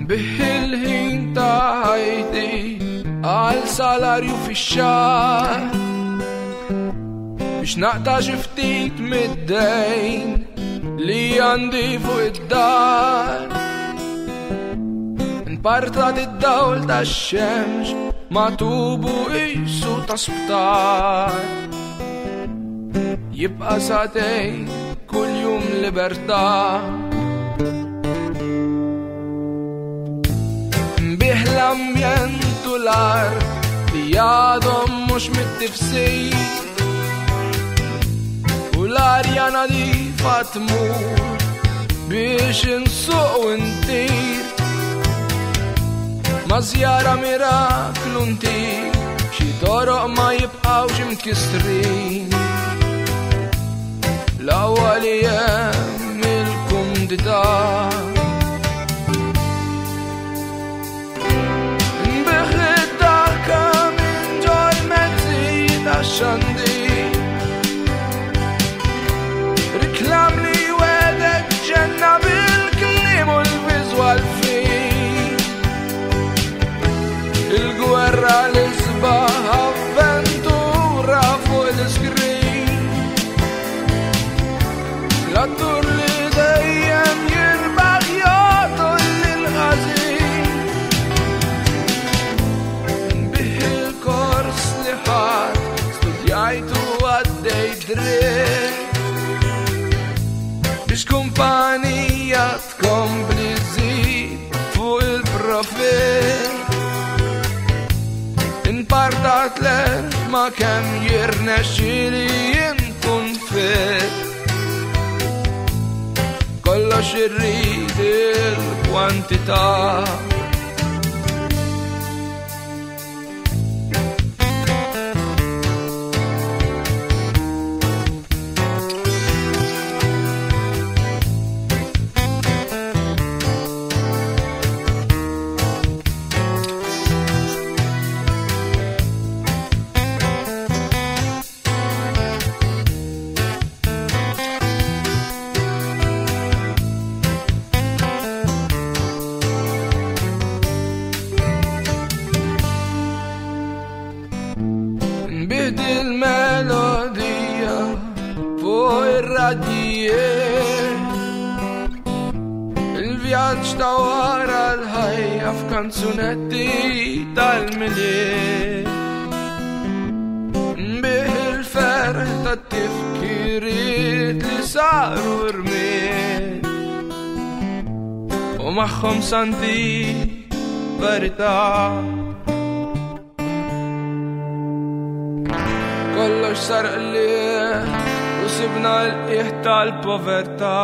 بالحين ta' ħajti għal salarju fix-xahar biex naqta' xi ftit mid-dejn li għandi fuq id-dar. Npartat id-dawl tax-xemx ma' tubu qisu ta' sptar. Jibqa' satejn kull jum libertà. Nbih l-ambjent u l-art li għadhom mhux mit-tifsir u l-arja nadifa tmur biex insuq u ntir. Ma' żjara miraklu ntik xi toroq ma jibqgħux imkissrin. L-awwal jem il-kumdità nbih id-dahka minn ġol mezzi tax-xandir. Riklam li wedek ġenna bil-kliem u l-vizwal fin. Il-gwerra l-isbaħ avventura fuq l-iskrin. L-attur li dejjem jirbaħ jagħtu lill-ħażin. Nbih il-kors li ħadd studjajtu għaddejt dritt biex kumpanija tkompli żżid fuq il-profitt. Inpartat l-erf ma' kemm jirnexxieli nkun fit. Kollox irrid il-kwantità. Nbih il-melodija fuq ir-radjier. Il-vjaġġ ta' wara l-ħajja f'kanzunetti tal-miliet. Nbih il-ferħ tat-tifkiriet li saru rmiet u magħhom santi verità. Kollox sar qlieħ u sibna l-qiegħ tal-povertà.